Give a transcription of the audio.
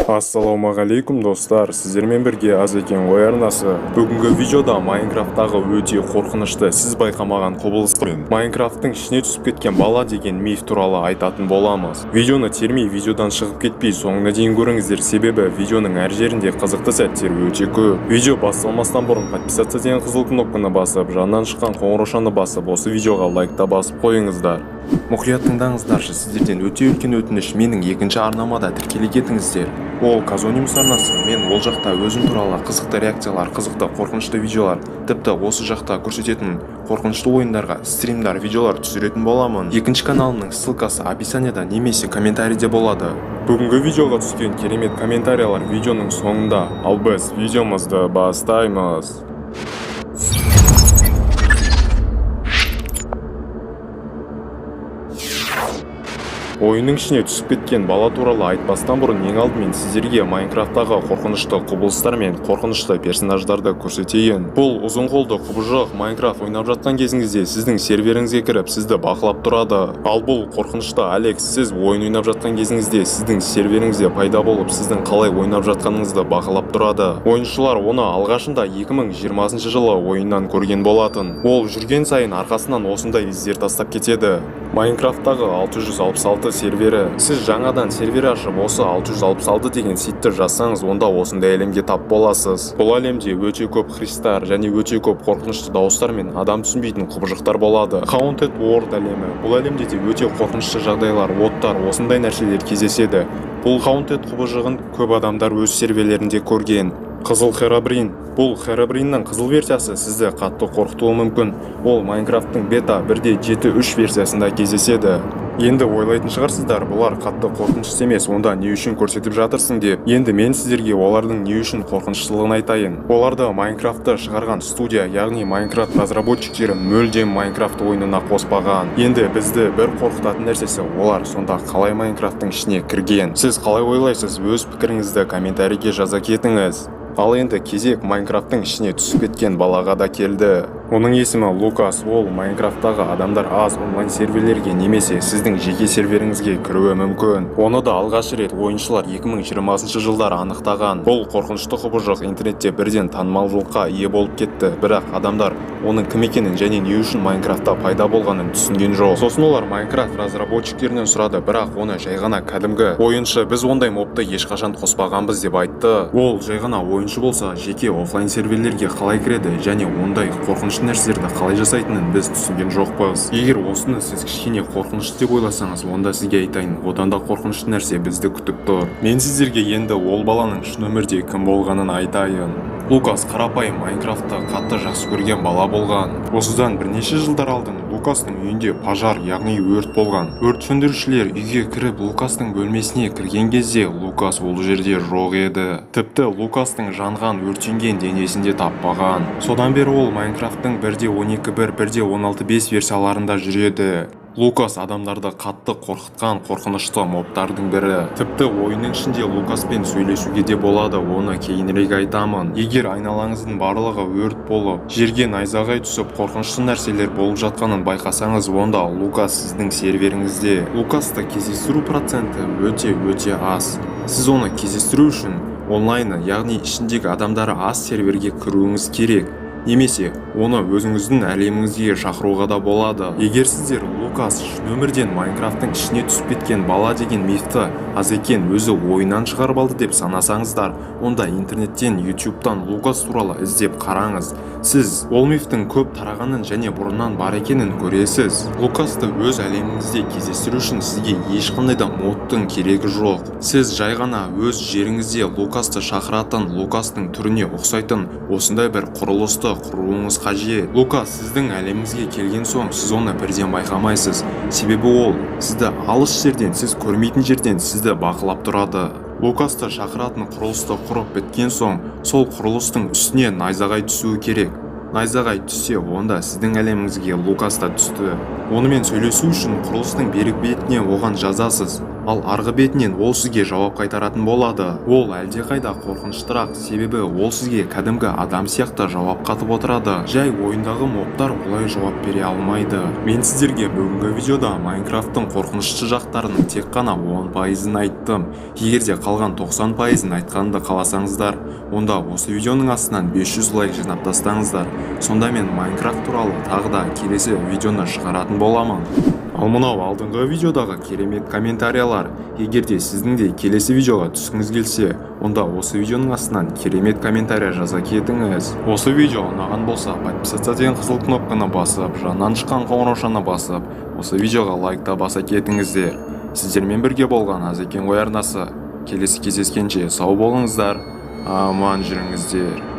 Ассалаумағалейкум достар, сіздермен бірге Азекен ой арнасы. Бүгінгі видеода Майнкрафттағы өте қорқынышты сіз байқамаған құбылыспен Майнкрафттың ішіне түсіп кеткен бала деген миф туралы айтатын боламыз. Видеоны термей видеодан шығып кетпей соңына дейін көріңіздер, себебі видеоның әр жерінде қызықты сәттер өте көп. Видео басталмастан бұрын подписаться деген қызыл кнопканы басып, жанынан шыққан қоңыраушаны басып, осы видеоға лайкта басып қойыңыздар. Мұқият тыңдаңыздаршы, сіздерден өте үлкен өтініш, менің екінші арнамада тіркеле кетіңіздер. Ол Казонимус арнасы. Мен ол жақта өзім туралы қызықты реакциялар, қызықты қорқынышты видеолар, тіпті осы жақта көрсететін қорқынышты ойындарға стримдар, видеолар түсіретін боламын. Екінші каналымның ссылкасы описанияда немесе комментарийде болады. Бүгінгі видеоға түскен керемет комментариялар видеоның соңында. Ал біз видеомызды бастаймыз. Ойынның ішіне түсіп кеткен бала туралы айтпастан бұрын ең алдымен сіздерге Майнкрафттағы қорқынышты құбылыстар мен қорқынышты персонаждарды көрсетейін. Бұл ұзын қолды құбыжық Майнкрафт ойнап жатқан кезіңізде сіздің серверіңізге кіріп сізді бақылап тұрады. Ал бұл қорқынышты Алекс, сіз ойын ойнап жатқан кезіңізде сіздің серверіңізде пайда болып, сіздің қалай ойнап жатқаныңызды бақылап тұрады. Ойыншылар оны алғашында 2020 жылы ойыннан көрген болатын. Ол жүрген сайын арқасынан осындай іздер тастап кетеді. Майнкрафттағы 666 сервері. Сіз жаңадан сервер ашып, осы 666 деген сайтты жазсаңыз, онда осындай әлемге тап боласыз. Бұл әлемде өте көп христар және өте көп қорқынышты дауыстар мен адам түсінбейтін құбыжықтар болады. Haunted World әлемі. Бұл әлемде де өте қорқынышты жағдайлар, оттар, осындай нәрселер кездеседі. Бұл Haunted құбыжығын көп адамдар өз серверлерінде көрген. Қызыл Херобрин. Бұл Херобриннің қызыл версиясы сізді қатты қорқытуы мүмкін. Ол Майнкрафттың бета 1.7.3 версиясында кездеседі. Енді ойлайтын шығарсыздар, бұлар қатты қорқынышты емес, онда не үшін көрсетіп жатырсың деп. Енді мен сіздерге олардың не үшін қорқыныштылығын айтайын. Оларды Майнкрафтты шығарған студия, яғни Майнкрафт разработчиктері мүлдем Майнкрафт ойынына қоспаған. Енді бізді бір қорқытатын нәрсесі, олар сонда қалай Майнкрафттың ішіне кірген? Сіз қалай ойлайсыз? Өз пікіріңізді комментарийге жаза кетіңіз. Ал енді кезек Майнкрафттың ішіне түсіп кеткен балаға да келді. Оның есімі Лукас. Ол Майнкрафттағы адамдар аз онлайн серверлерге немесе сіздің жеке серверіңізге кіруі мүмкін. Оны да алғаш рет ойыншылар 2020 жылдары анықтаған. Бұл қорқынышты құбыжық интернетте бірден танымалдылыққа ие болып кетті. Бірақ адамдар оның кім екенін және не үшін Майнкрафтта пайда болғанын түсінген жоқ. Сосын олар Майнкрафт разработчиктерінен сұрады, бірақ оны жай ғана кәдімгі ойыншы, біз ондай мобты ешқашан қоспағанбыз деп айтты. Ол жай ғана ойыншы болса, жеке офлайн серверлерге қалай кіреді және ондай қорқынышты нәрселерді қалай жасайтынын біз түсінген жоқпыз. Егер осыны сіз кішкене қорқынышты деп ойласаңыз, онда сізге айтайын, одан да қорқынышты нәрсе бізді күтіп тұр. Мен сіздерге енді ол баланың шын өмірде кім болғанын айтайын. Лукас қарапайым Майнкрафтты қатты жақсы көрген бала болған. Осыдан бірнеше жылдар алдын Лукастың үйінде пожар, яғни өрт болған. Өрт сөндірушілер үйге кіріп Лукастың бөлмесіне кірген кезде Лукас ол жерде жоқ еді. Тіпті Лукастың жанған, өртенген денесінде таппаған. Содан бері ол Майнкрафттың 1.12.1, 1.16.5 версияларында жүреді. Лукас адамдарды қатты қорқытқан қорқынышты мобтардың бірі. Тіпті ойынның ішінде Лукаспен сөйлесуге де болады, оны кейінірек айтамын. Егер айналаңыздың барлығы өрт болып, жерге найзағай түсіп, қорқынышты нәрселер болып жатқанын байқасаңыз, онда Лукас сіздің серверіңізде. Лукасты кездестіру проценті өте аз. Сіз оны кездестіру үшін онлайны, яғни ішіндегі адамдары аз серверге кіруіңіз керек. Немесе оны өзіңіздің әлеміңізге шақыруға да болады. Егер сіздер Лукас өмірден Майнкрафттың ішіне түсіп кеткен бала деген мифті Азекен өзі ойынан шығарып алды деп санасаңыздар, онда интернеттен, ютубтан Лукас туралы іздеп қараңыз. Сіз ол мифтің көп тарағанын және бұрыннан бар екенін көресіз. Лукасты өз әлеміңізде кездестіру үшін сізге ешқандай да модтың керегі жоқ. Сіз жай ғана өз жеріңізде Лукасты шақыратын, Лукастың түріне ұқсайтын осындай бір құрылысты құруыңыз қажет. Лукас сіздің әлеміңізге келген соң сіз оны бірден байқамайсыз. Себебі ол сізді алыс жерден, сіз көрмейтін жерден сізді бақылап тұрады. Лукасты шақыратын құрылысты құрып біткен соң, сол құрылыстың үстіне найзағай түсуі керек. Найзағай түссе, онда сіздің әлеміңізге Лукас та түсті. Онымен сөйлесу үшін құрылыстың берік бетіне оған жазасыз. ал арғы бетінен ол сізге жауап қайтаратын болады. Ол әлдеқайда қорқыныштырақ, себебі ол сізге кәдімгі адам сияқты жауап қатып отырады. Жай ойындағы мобтар олай жауап бере алмайды. Мен сіздерге бүгінгі видеода Майнкрафттың қорқынышты жақтарының тек қана 10%-ын айттым. Егерде қалған 90%-ын айтқанды қаласаңыздар, онда осы видеоның астынан 500 лайк жинап тастаңыздар. Сонда мен Майнкрафт туралы тағы да келесі видеоны шығаратын боламын. Ал мынау алдыңғы видеодағы керемет комментариялар. Егерде сіздің де келесі видеоға түскіңіз келсе, онда осы видеоның астынан керемет комментария жаза кетіңіз. Осы видео ұнаған болса, подписаться деген қызыл кнопканы басып, жанынан шыққан қоңыраушаны басып, осы видеоға лайкта баса кетіңіздер. Сіздермен бірге болған Азекен ғой арнасы. Келесі кездескенше сау болыңыздар, аман жүріңіздер.